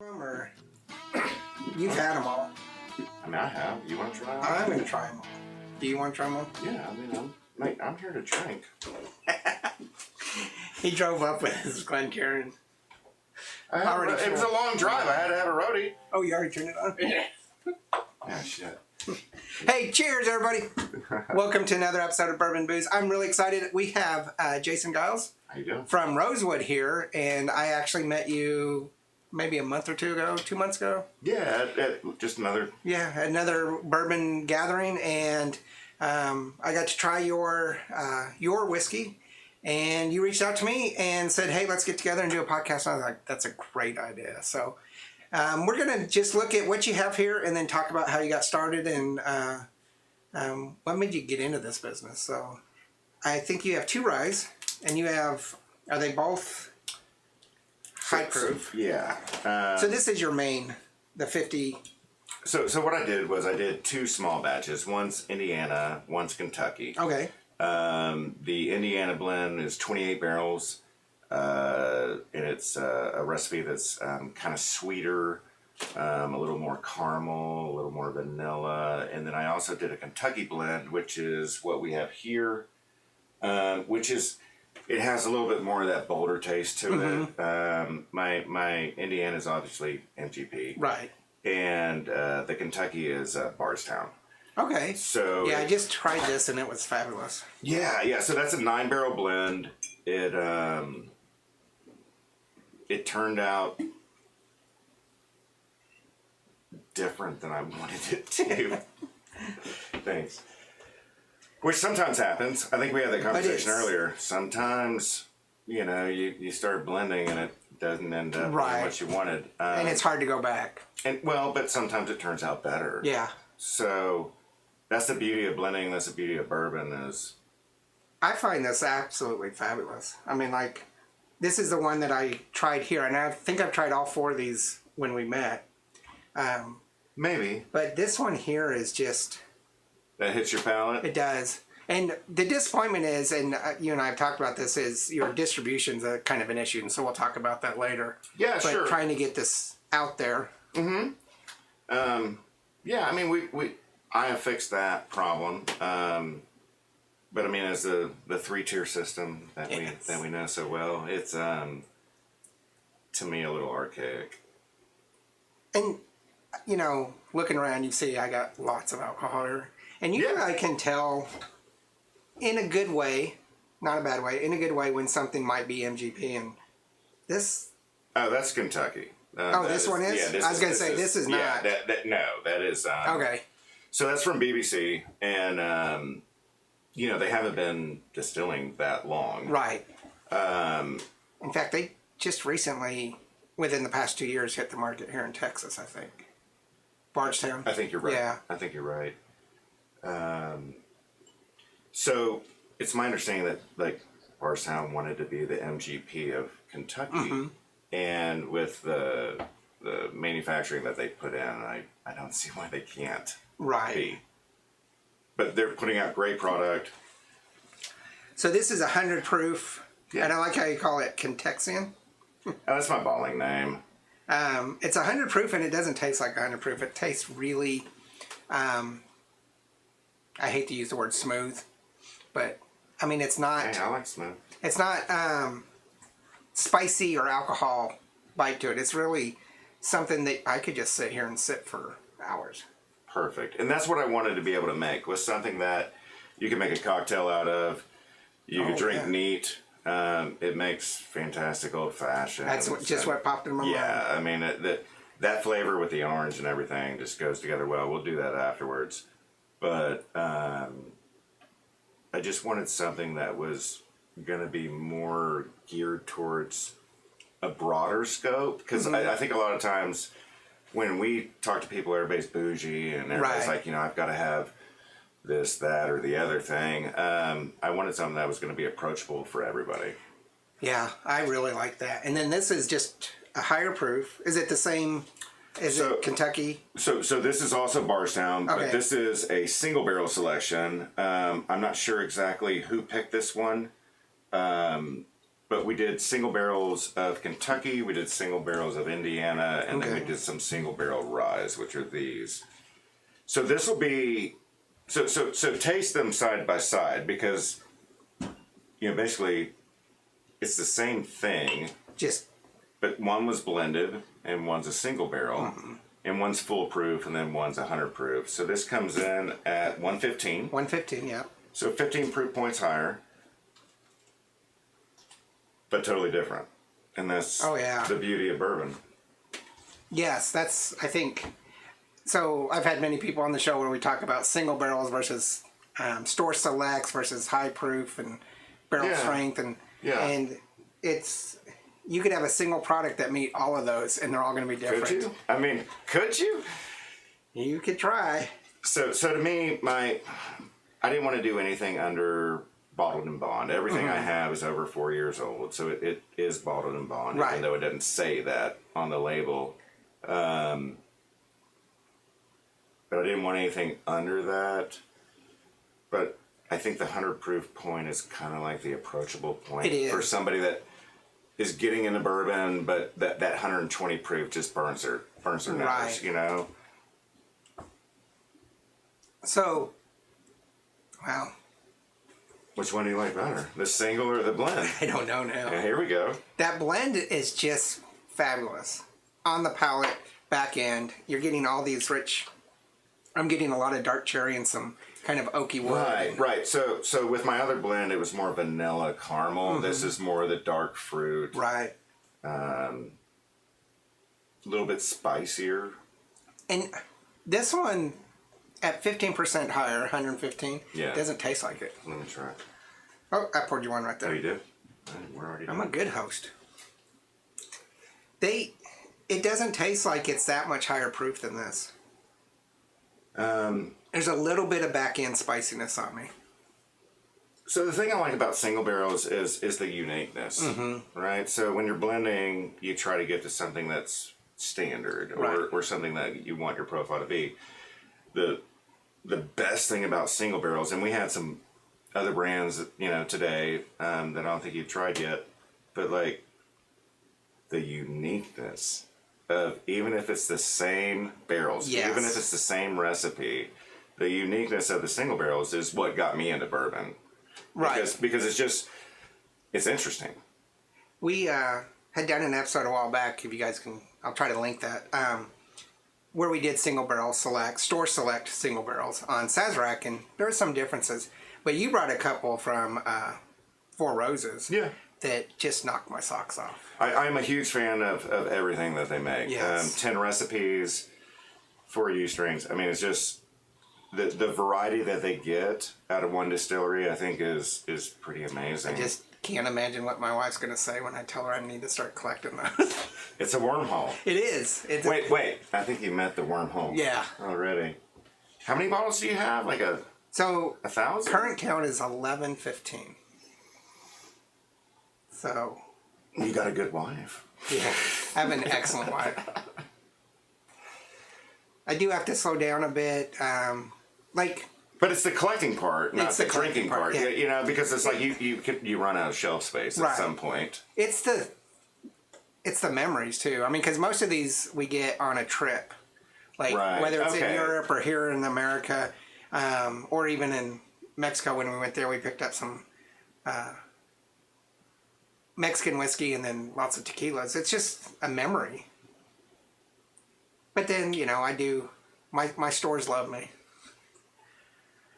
Or you've had them all. I mean, I have. You want to try them? I'm going to try them all. Do you want to try them all? Yeah, I mean, I'm here to drink. He drove up with his Glencairn. It was a long drive. I had to have a roadie. Oh, you already turned it on? Yeah, shit. Hey, cheers, everybody. Welcome to another episode of Bourbon Booze. I'm really excited. We have Jason Geils. How you doing? From Rosewood here, and I actually met you maybe a month or two ago, 2 months ago. Yeah, just another... Yeah, another bourbon gathering, and I got to try your whiskey, and you reached out to me and said, hey, let's get together and do a podcast. And I was like, that's a great idea. So we're going to just look at what you have here and then talk about how you got started and what made you get into this business. So I think you have two ryes, and you have, are they both high proof? Yeah. So this is your main, the 50. So what I did was I did two small batches. One's Indiana, one's Kentucky. Okay. The Indiana blend is 28 barrels, and it's a recipe that's kind of sweeter, a little more caramel, a little more vanilla. And then I also did a Kentucky blend, which is what we have here, which is... It has a little bit more of that bolder taste to it. My Indiana is obviously MGP. Right. And the Kentucky is Bardstown. Okay. So yeah, I just tried this and it was fabulous. Yeah. So that's a 9-barrel blend. It turned out different than I wanted it to. Thanks. Which sometimes happens. I think we had that conversation earlier. Sometimes, you start blending and it doesn't end up being what you wanted. And it's hard to go back. But sometimes it turns out better. Yeah. So that's the beauty of blending. That's the beauty of bourbon is... I find this absolutely fabulous. I mean, like, this is the one that I tried here. And I think I've tried all four of these when we met. Maybe. But this one here is just... That hits your palate? It does. And the disappointment is, and you and I have talked about this, is your distribution's a kind of an issue, and so we'll talk about that later. Yeah, but sure. Trying to get this out there. Mm-hmm. Yeah, I mean, I have fixed that problem. But I mean, as the 3-tier system that we know so well, it's to me a little archaic. And looking around, you see I got lots of alcohol here. And I can tell in a good way, not a bad way, in a good way when something might be MGP. And this... Oh, that's Kentucky. This one is? Yeah, I was going to say, this is not... Yeah, that is... okay. So that's from BBC, and, they haven't been distilling that long. Right. In fact, they just recently, within the past 2 years, hit the market here in Texas, I think. Bardstown. I think you're right. Yeah. I think you're right. So it's my understanding that like Bardstown wanted to be the MGP of Kentucky, and with the manufacturing that they put in, I don't see why they can't be. But they're putting out great product. So this is 100 proof, and I like how you call it Kentuckian. That's my balling name. It's 100 proof, and it doesn't taste like 100 proof. It tastes really... I hate to use the word smooth, but I mean, it's not... Hey, I like smooth. It's not spicy or alcohol bite to it. It's really something that I could just sit here and sip for hours. Perfect. And that's what I wanted to be able to make, was something that you can make a cocktail out of. You could drink neat. It makes fantastic old-fashioned. That's just what popped in my mind. Yeah, I mean, that flavor with the orange and everything just goes together well. We'll do that afterwards. But I just wanted something that was going to be more geared towards a broader scope. Because I think a lot of times when we talk to people, everybody's bougie and everybody's like, I've got to have this, that, or the other thing. I wanted something that was going to be approachable for everybody. Yeah, I really like that. And then this is just a higher proof. Is it the same... Is it Kentucky? So this is also Bardstown, but this is a single barrel selection. I'm not sure exactly who picked this one. but we did single barrels of Kentucky, we did single barrels of Indiana, and then we Okay. did some single barrel rye, which are these. So this will be, so taste them side by side, because, basically it's the same thing, Just but one was blended and one's a single barrel. Mm-hmm. And one's full proof, and then one's 100 proof. So this comes in at 115. 115, yeah. So 15 proof points higher, but totally different. And that's the beauty of bourbon. Yes, that's, I think, so I've had many people on the show where we talk about single barrels versus store selects versus high proof and barrel strength. And it's, you could have a single product that meet all of those, and they're all going to be different. Could you? I mean, could you? You could try. So to me, I didn't want to do anything under bottled and bond. Everything I have is over 4 years old, so it is bottled and bond, even though it doesn't say that on the label. But I didn't want anything under that. But I think the 100 proof point is kind of like the approachable point for somebody that is getting into bourbon, but that 120 proof just burns their nose, So, wow. Which one do you like better, the single or the blend? I don't know now. Yeah, here we go. That blend is just fabulous. On the palate, back end, you're getting all these rich, I'm getting a lot of dark cherry and some kind of oaky wood. Right. So with my other blend, it was more vanilla caramel. This is more the dark fruit. Right. A little bit spicier. And this one, at 15% higher, 115, doesn't taste like it. Let me try. Oh, I poured you one right there. Oh, you did? We're already done. I'm a good host. It doesn't taste like it's that much higher proof than this. There's a little bit of back end spiciness on me. So the thing I like about single barrels is the uniqueness, right? So when you're blending, you try to get to something that's standard or something that you want your profile to be. The best thing about single barrels, and we had some other brands, today that I don't think you've tried yet, but like the uniqueness of, even if it's the same barrels, even if it's the same recipe, the uniqueness of the single barrels is what got me into bourbon. Right. Because it's interesting. We had done an episode a while back, if you guys can, I'll try to link that, where we did single barrel store select single barrels on Sazerac, and there were some differences. But you brought a couple from Four Roses that just knocked my socks off. I'm a huge fan of everything that they make. Yes. 10 recipes, 4 yeast strings. I mean, it's just the variety that they get out of one distillery, I think, is pretty amazing. I just can't imagine what my wife's going to say when I tell her I need to start collecting those. It's a wormhole. It is. Wait. I think you meant the wormhole. Yeah. Already. How many bottles do you have? Like 1,000? Current count is 1115. So. You got a good wife. Yeah. I have an excellent wife. I do have to slow down a bit. But it's the collecting part, not the drinking part. Yeah. Because it's like you run out of shelf space at some point. It's the memories too. I mean, because most of these we get on a trip, whether it's in Europe or here in America, or even in Mexico. When we went there, we picked up some Mexican whiskey and then lots of tequilas. It's just a memory. But then I do. My stores love me.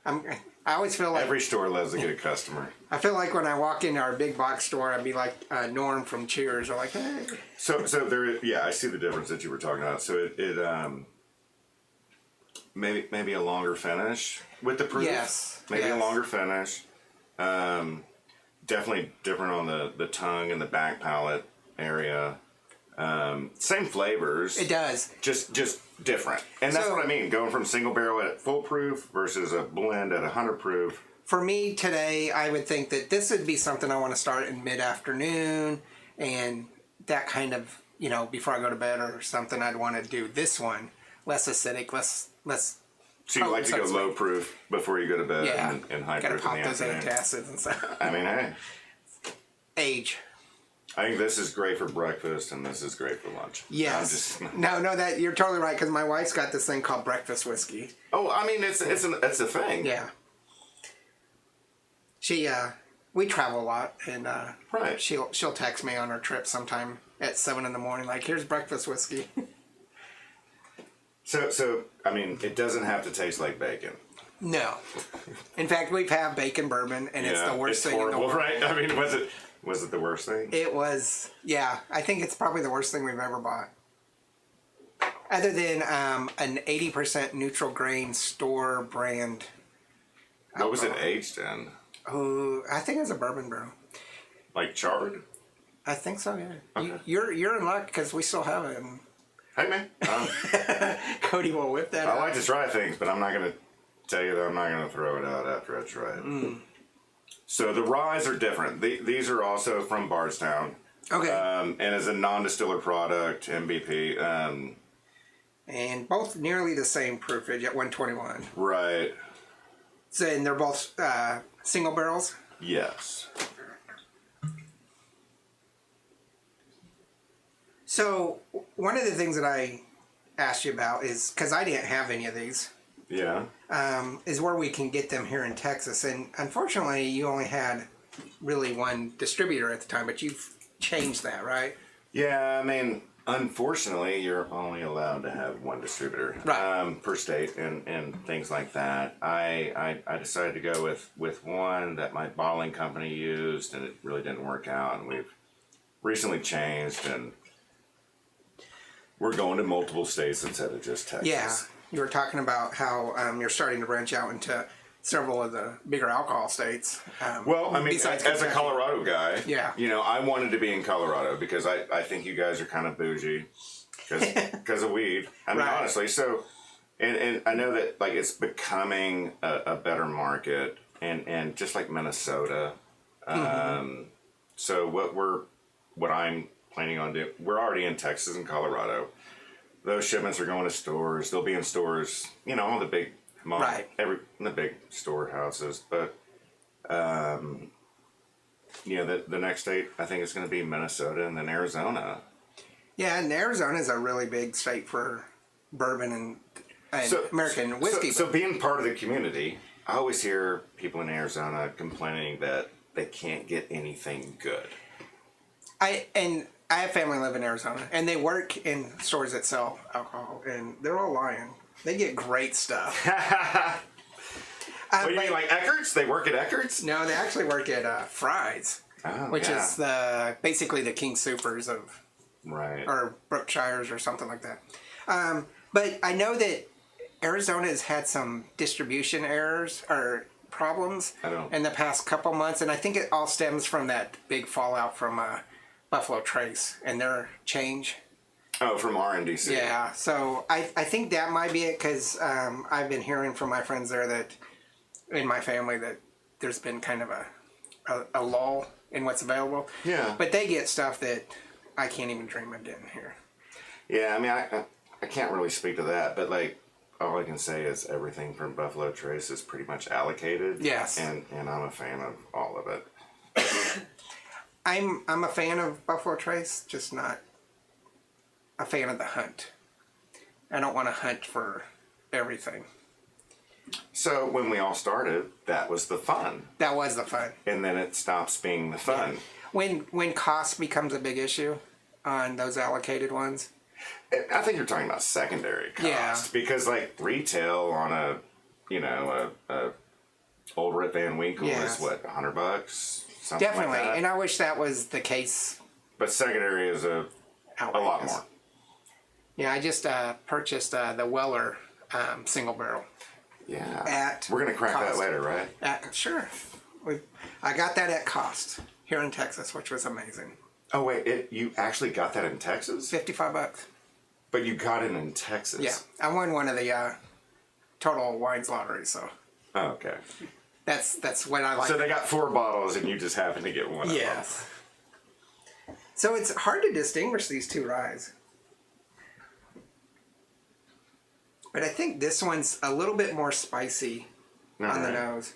I always feel like every store loves a good customer. I feel like when I walk into our big box store, I'd be like Norm from Cheers, or like, hey. So there, I see the difference that you were talking about. So it maybe a longer finish with the proof. Yes. Maybe a longer finish. Definitely different on the tongue and the back palate area. Same flavors. It does. Just different. And that's what I mean. Going from single barrel at full proof versus a blend at 100 proof. For me today, I would think that this would be something I want to start in mid-afternoon, and that kind of, before I go to bed or something, I'd want to do this one. Less acidic, less. So you like to go low proof before you go to bed and high gotta proof in pop the those afternoon. antacids and stuff. I mean, hey. Age. I think this is great for breakfast, and this is great for lunch. Yes. No, that you're totally right, because my wife's got this thing called breakfast whiskey. Oh, I mean, it's a thing. Yeah. She we travel a lot, and Right. she'll text me on her trip sometime at 7 a.m. like, here's breakfast whiskey. So I mean, it doesn't have to taste like bacon. No. In fact, we've had bacon bourbon, and it's the worst thing horrible, in the world. right? I mean, was it the worst thing? It was, yeah. I think it's probably the worst thing we've ever bought. Other than an 80% neutral grain store brand. What was it aged in? Oh, I think it's a bourbon barrel. Like charred? I think so, yeah. Okay. You're in luck, because we still have it. And Hey, man. Cody will whip that out. I like to try things, but I'm not going to tell you that I'm not going to throw it out after I try it. So the ryes are different. These are also from Bardstown. Okay. And as a non-distiller product, MBP. And both nearly the same proofage at 121. Right. So, and they're both single barrels? Yes. So, one of the things that I asked you about is, because I didn't have any of these, Yeah. is where we can get them here in Texas. And unfortunately, you only had really one distributor at the time, but you've changed that, right? Yeah, I mean, unfortunately, you're only allowed to have one distributor per state and things like that. I decided to go with one that my bottling company used, and it really didn't work out. And we've recently changed, and we're going to multiple states instead of just Texas. Yeah. You were talking about how you're starting to branch out into several of the bigger alcohol states. Well, I mean, besides as a Kentucky. Colorado guy, Yeah. you know, I wanted to be in Colorado because I think you guys are kind of bougie because of weed. I mean, Right. honestly. So, and I know that like it's becoming a better market, and just like Minnesota. So what I'm planning on doing, we're already in Texas and Colorado. Those shipments are going to stores. They'll be in stores, you know, all the big, Right. in the big storehouses. But, you know, the next state I think is going to be Minnesota and then Arizona. Yeah, and Arizona is a really big state for bourbon and American whiskey. So being part of the community, I always hear people in Arizona complaining that they can't get anything good. I have family live in Arizona, and they work in stores that sell alcohol, and they're all lying. They get great stuff. What do you mean, like Eckert's? They work at Eckert's? No, they actually work at Fry's, which is basically the King Soopers of, right, or Brookshires or something like that. But I know that Arizona has had some distribution errors or problems in the past couple months, and I think it all stems from that big fallout from Buffalo Trace and their change. Oh, from RNDC. Yeah, so I think that might be it, because I've been hearing from my friends there that, in my family, that there's been kind of a lull in what's available. Yeah. But they get stuff that I can't even dream of getting here. Yeah, I mean, I can't really speak to that, but like, all I can say is everything from Buffalo Trace is pretty much allocated. Yes. And I'm a fan of all of it. I'm a fan of Buffalo Trace, just not a fan of the hunt. I don't want to hunt for everything. So when we all started, that was the fun. That was the fun. And then it stops being the fun. When cost becomes a big issue on those allocated ones. I think you're talking about secondary cost. Yeah. Because like retail on a old Rip Van Winkle is what, $100? Something Definitely, like that. and I wish that was the case. But secondary is a lot more. Yeah, I just purchased the Weller single barrel. Yeah. We're going to crack that later, right? Sure. I got that at cost here in Texas, which was amazing. Oh, wait. You actually got that in Texas? $55. But you got it in Texas? Yeah. I won one of the Total Wines lotteries, so. Oh, okay. That's what I like. So they got 4 bottles and you just happened to get one of them. Yes. So it's hard to distinguish these two ryes. But I think this one's a little bit more spicy on the nose.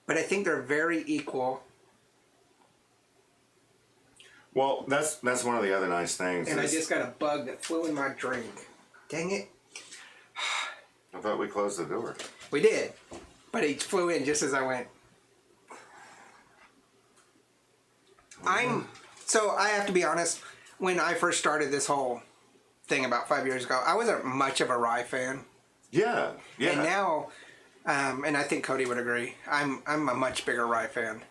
But I think they're very equal Well, that's one of the other nice things. And I just got a bug that flew in my drink. Dang it. I thought we closed the door. We did. But he flew in just as I went. So I have to be honest, when I first started this whole thing about 5 years ago, I wasn't much of a rye fan. Yeah. And now, and I think Cody would agree, I'm a much bigger rye fan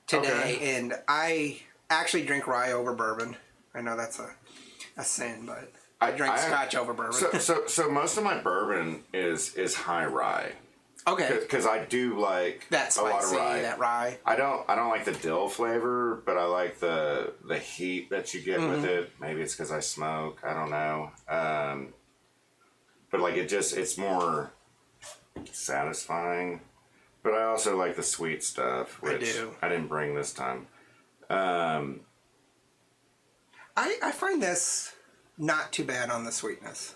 today. Okay. And I actually drink rye over bourbon. I know that's a sin, but I drink scotch over bourbon. So most of my bourbon is high rye. Okay. Because I do like that spicy, a lot of rye. That rye. I don't like the dill flavor, but I like the heat that you get with it. Maybe it's because I smoke. I don't know. But like it's more satisfying. But I also like the sweet stuff, which I didn't bring this time. I find this not too bad on the sweetness.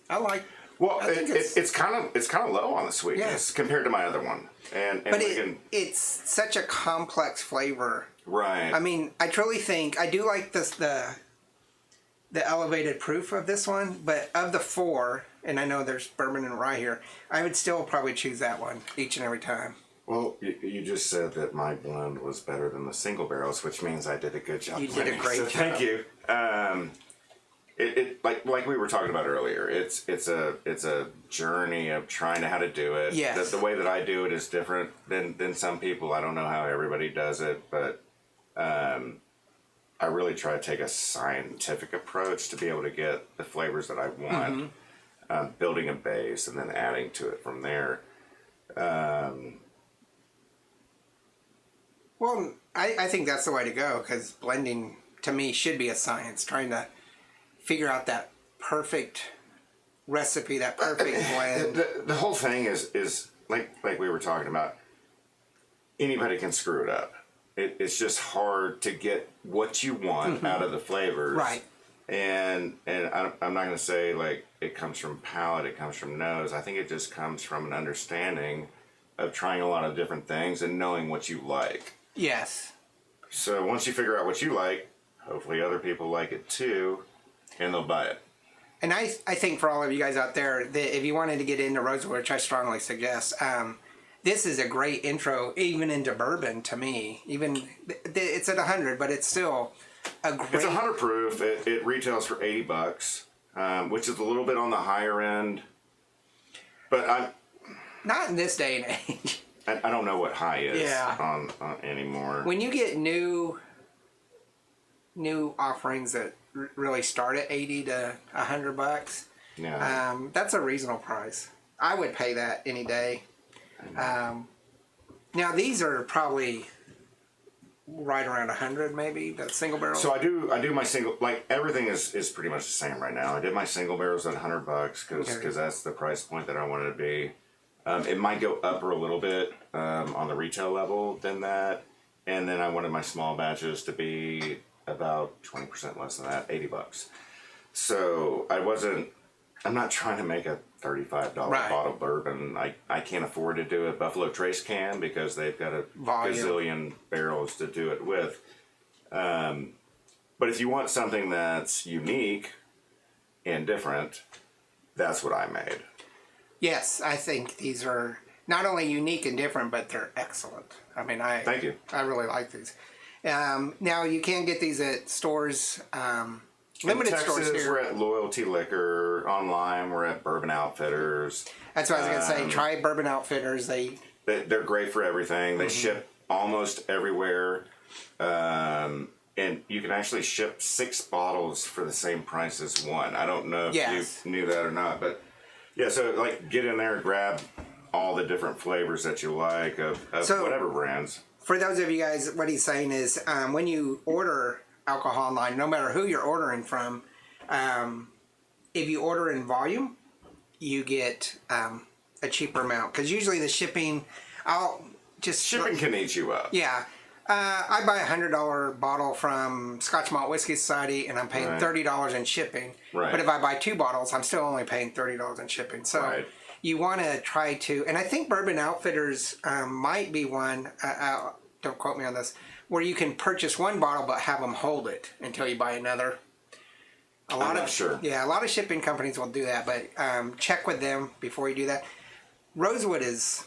I like. Well, it's kind of low on the sweetness compared to my other one, but it's such a complex flavor. Right. I mean, I truly think I do like the elevated proof of this one, but of the four, and I know there's bourbon and rye here, I would still probably choose that one each and every time. Well, you just said that my blend was better than the single barrels, which means I did a good job. You did a great job. Thank you. It like we were talking about earlier. It's a journey of trying how to do it. Yes. The way that I do it is different than some people. I don't know how everybody does it, but I really try to take a scientific approach to be able to get the flavors that I want. Building a base and then adding to it from there. Well, I think that's the way to go, because blending to me should be a science. Trying to figure out that perfect recipe, that perfect blend. The whole thing is like we were talking about. Anybody can screw it up. It's just hard to get what you want out of the flavors. Right. And I'm not going to say like it comes from palate, it comes from nose. I think it just comes from an understanding of trying a lot of different things and knowing what you like. Yes. So once you figure out what you like, hopefully other people like it too, and they'll buy it. And I think for all of you guys out there, that if you wanted to get into Rosewood, which I strongly suggest, this is a great intro even into bourbon to me. Even it's at 100, but it's still a great. It's 100 proof. It retails for $80, which is a little bit on the higher end. But I'm not in this day and age. I don't know what high is on anymore. When you get new offerings that really start at $80 to $100, that's a reasonable price. I would pay that any day. Now these are probably right around 100, maybe, that single barrel. So I do my single, like everything is pretty much the same right now. I did my single barrels at $100 because that's the price point that I wanted to be. It might go up a little bit on the retail level than that, and then I wanted my small batches to be about 20% less than that, $80. So I'm not trying to make a $35 bottle of bourbon. I can't afford to do it. Buffalo Trace can, because they've got a gazillion barrels to do it with. But if you want something that's unique and different, that's what I made. Yes, I think these are not only unique and different, but they're excellent. I mean, Thank you. I really like these. Now you can get these at stores, limited stores here. We're at Loyalty Liquor. Online, we're at Bourbon Outfitters. That's what I was going to say. Try Bourbon Outfitters. They're great for everything. They ship almost everywhere. And you can actually ship 6 bottles for the same price as one. I don't know if you knew that or not, but yeah, so like get in there, grab all the different flavors that you like of whatever brands. For those of you guys, what he's saying is when you order alcohol online, no matter who you're ordering from, if you order in volume, you get a cheaper amount. Because usually the shipping, Shipping can eat you up. Yeah. I buy a $100 bottle from Scotch Malt Whiskey Society, and I'm paying $30 in shipping. Right. But if I buy 2 bottles, I'm still only paying $30 in shipping. So you want to try to, and I think Bourbon Outfitters might be one. Don't quote me on this, where you can purchase one bottle but have them hold it until you buy another. I'm not sure. Yeah, a lot of shipping companies will do that, but check with them before you do that. Rosewood is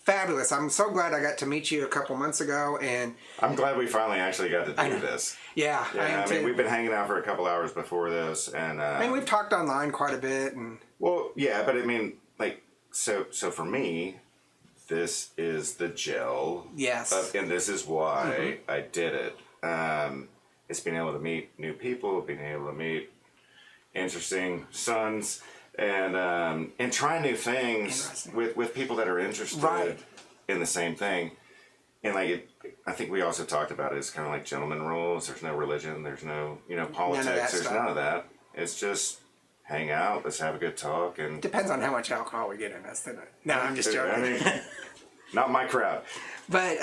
fabulous. I'm so glad I got to meet you a couple months ago, and I'm glad we finally actually got to do this. Yeah, I mean, we've been hanging out for a couple hours before this, and we've talked online quite a bit, and well, yeah, but I mean, like, so for me, this is the gel. Yes. And this is why I did it. It's being able to meet new people, being able to meet interesting sons, and try new things with people that are interested in the same thing. And like I think we also talked about it. It's kind of like gentleman rules. There's no religion. There's no politics. There's none of that. It's just hang out. Let's have a good talk. And depends on how much alcohol we get in us. No, I'm just joking. I mean, not my crowd. But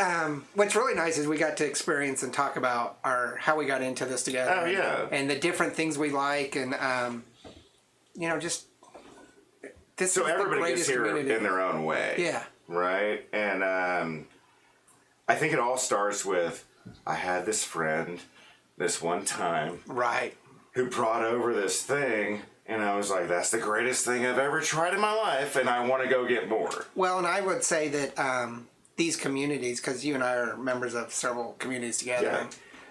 what's really nice is we got to experience and talk about how we got into this together. Oh, yeah. And the different things we like, and just this. So is everybody the greatest gets here community. in their own way. Yeah. Right. And I think it all starts with I had this friend this one time. Right. Who brought over this thing. And I was like, that's the greatest thing I've ever tried in my life, and I want to go get more. Well, and I would say that these communities, because you and I are members of several communities together,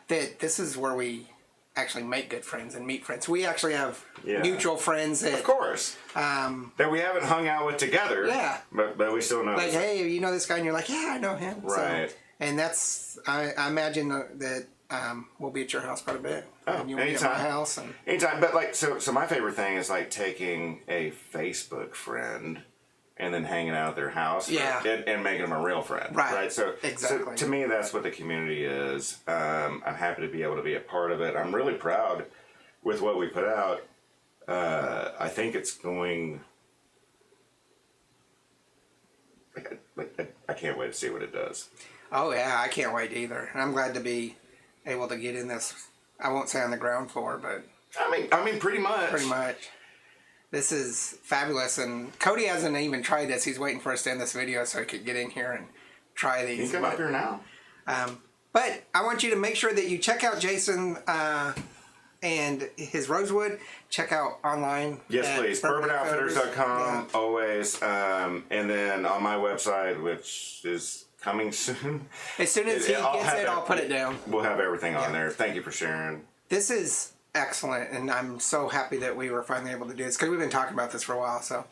that this is where we actually make good friends and meet friends. We actually have mutual friends that... Of course. That we haven't hung out with together. Yeah. But we still know. Like, hey, you know this guy? And you're like, yeah, I know him. Right. So, and that's... I imagine that we'll be at your house quite a bit. Oh, and you'll be at my house. And... Anytime. But like, so my favorite thing is like taking a Facebook friend and then hanging out at their house and making them a real friend. Right. So, exactly. So to me, that's what the community is. I'm happy to be able to be a part of it. I'm really proud with what we put out. I think it's going... I can't wait to see what it does. Oh, yeah. I can't wait either. And I'm glad to be able to get in this. I won't say on the ground floor, but... I mean, pretty much. Pretty much. This is fabulous, and Cody hasn't even tried this. He's waiting for us to end this video so he could get in here and try these. You can come up here now. But I want you to make sure that you check out Jason and his Rosewood. Check out online. Yes, please. Bourbonoutfitters.com, always. And then on my website, which is coming soon. As soon as he gets it, I'll put it down. We'll have everything on there. Thank you for sharing. This is excellent, and I'm so happy that we were finally able to do this because we've been talking about this for a while. So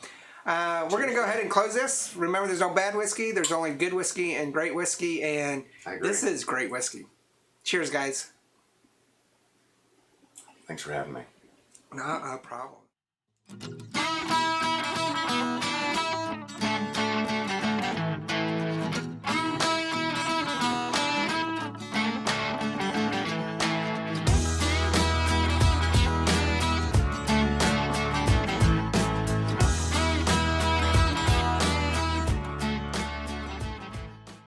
we're going to go ahead and close this. Remember, there's no bad whiskey. There's only good whiskey and great whiskey, and this is great whiskey. Cheers, guys. Thanks for having me. Not a problem.